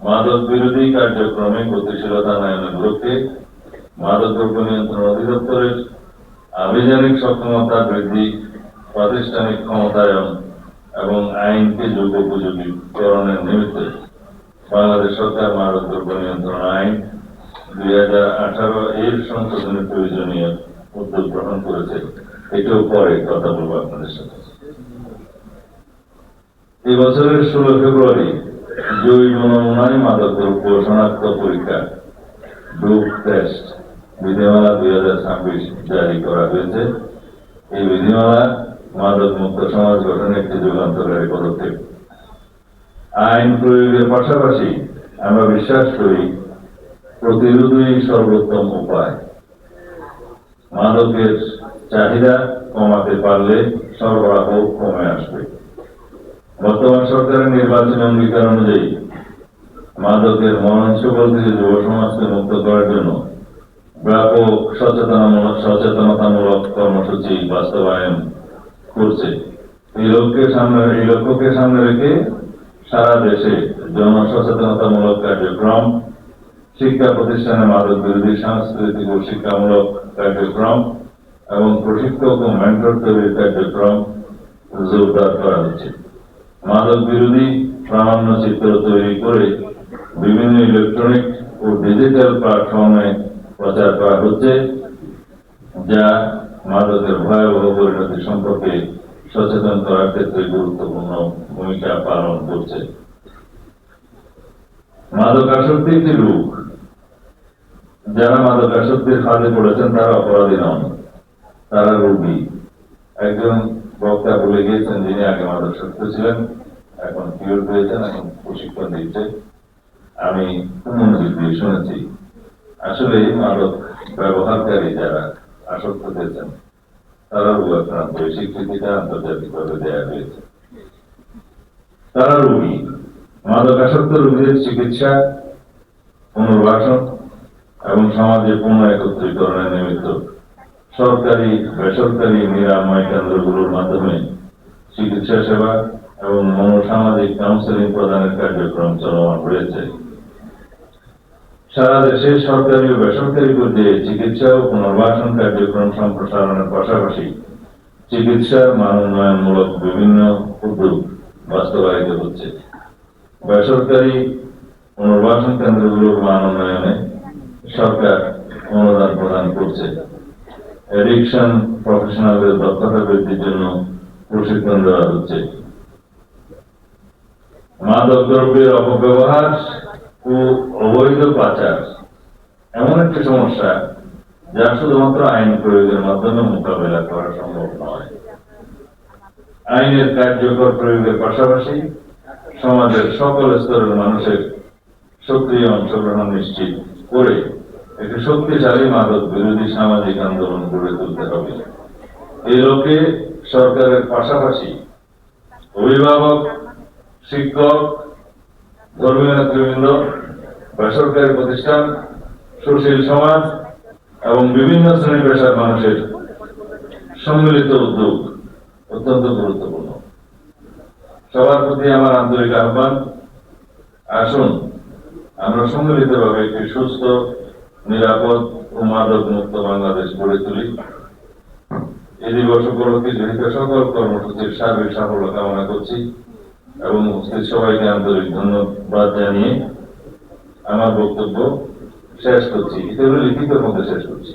মাদক বিরোধী কার্যক্রমে গতিশীলতা আনয়নের লক্ষ্যে মাদক দ্রব্য নিয়ন্ত্রণ অধিদপ্তরের আভিযানিক সক্ষমতা বৃদ্ধি, প্রাতিষ্ঠানিক ক্ষমতায়ন এবং আইনকে যুগোপযোগীকরণের নিমিত্তে বাংলাদেশ সরকার মাদক দ্রব্য নিয়ন্ত্রণ আইন 2018 এর সংশোধনের প্রয়োজনীয় উদ্যোগ গ্রহণ করেছে। এটাও পরে কথা বলবো আপনাদের সাথে। এই বছরের 16 ফেব্রুয়ারি জৈব নমুনায় মাদক দ্রব্য শনাক্ত পরীক্ষা ডোপ টেস্ট বিধিমালা 2026 জারি করা হয়েছে। এই বিধিমালা মাদক মুক্ত সমাজ গঠনে একটি যুগান্তকারী পদক্ষেপ। আইন প্রয়োগের পাশাপাশি আমরা বিশ্বাস করি প্রতিরোধই সর্বোত্তম উপায়। মাদকের চাহিদা কমাতে পারলে সরবরাহ কমে আসবে। বর্তমান সরকারের নির্বাচনী অঙ্গীকার অনুযায়ী মাদকের মরণশীল থেকে যুব সমাজকে মুক্ত করার জন্য ব্যাপক সচেতনতামূলক কর্মসূচি বাস্তবায়ন করছে। এই লক্ষ্যকে সামনে রেখে সারা দেশে জনসচেতনতামূলক কার্যক্রম, শিক্ষা প্রতিষ্ঠানে মাদক বিরোধী সাংস্কৃতিক ও শিক্ষামূলক কার্যক্রম এবং প্রশিক্ষক ও মেন্টর তৈরির কার্যক্রম জোরদার করা হচ্ছে। মাদক বিরোধী প্রামাণ্য চিত্র তৈরি করে বিভিন্ন ইলেকট্রনিক ও ডিজিটাল প্ল্যাটফর্মে প্রচার করা হচ্ছে, যা মাদকের ভয়াবহ পরিণতি সম্পর্কে সচেতন করার ক্ষেত্রে গুরুত্বপূর্ণ ভূমিকা পালন করছে। মাদকাসক্তি একটি রোগ। যারা মাদকাসক্তির ফাঁদে পড়েছেন তারা অপরাধী নন, তারা রোগী। একজন বক্তা বলে গিয়েছেন যিনি আগে মাদকাসক্ত ছিলেন, এখন কিওর হয়েছেন, এখন প্রশিক্ষণ দিচ্ছে। আমি মনোযোগ দিয়ে শুনেছি। আসলে মাদক ব্যবহারকারী যারা আসক্ত হয়েছেন তারা রোগ আক্রান্ত, স্বীকৃতিটা আন্তর্জাতিকভাবে দেওয়া হয়েছে। তারা রোগী। মাদকাসক্ত রোগীদের চিকিৎসা, পুনর্বাসন এবং সমাজে পুনঃ একত্রীকরণের নিমিত্ত সরকারি বেসরকারি নিরাময় কেন্দ্রগুলোর মাধ্যমে চিকিৎসা সেবা এবং মনোসামাজিক কাউন্সেলিং প্রদানের কার্যক্রম চলমান রয়েছে। সারা দেশে সরকারি ও বেসরকারি পর্যায়ে চিকিৎসা ও পুনর্বাসন কার্যক্রম সম্প্রসারণের পাশাপাশি চিকিৎসার মান উন্নয়নমূলক বিভিন্ন উদ্যোগ বাস্তবায়িত হচ্ছে। বেসরকারি পুনর্বাসন কেন্দ্রগুলোর মান উন্নয়নে সরকার অনুদান প্রদান করছে। এডিকশন প্রফেশনালদের দক্ষতা বৃদ্ধির জন্য প্রশিক্ষণ দেওয়া হচ্ছে। মাদক দ্রব্যের অপব্যবহার ও অবৈধ পাচার এমন একটি সমস্যা যা শুধুমাত্র আইন প্রয়োগের মাধ্যমে মোকাবেলা করা সম্ভব নয়। আইনের কার্যকর প্রয়োগের পাশাপাশি সমাজের সকল স্তরের মানুষের সক্রিয় অংশগ্রহণ নিশ্চিত করে একটি শক্তিশালী মাদক বিরোধী সামাজিক আন্দোলন গড়ে তুলতে হবে। এই লক্ষ্যে সরকারের পাশাপাশি অভিভাবক, শিক্ষক, ধর্মীয় নেতৃবৃন্দ, বেসরকারি প্রতিষ্ঠান, সুশীল সমাজ এবং বিভিন্ন শ্রেণী পেশার মানুষের সম্মিলিত উদ্যোগ অত্যন্ত গুরুত্বপূর্ণ। সবার প্রতি আমার আন্তরিক আহ্বান, আসুন আমরা সম্মিলিতভাবে একটি সুস্থ, নিরাপদ ও মাদক মুক্ত বাংলাদেশ গড়ে তুলি। এই দিবস উপলক্ষে জড়িত সকল কর্মসূচির সার্বিক সাফল্য কামনা করছি এবং উপস্থিত সবাইকে আন্তরিক ধন্যবাদ জানিয়ে আমার বক্তব্য শেষ করছি। লিখিতের মধ্যে শেষ করছি।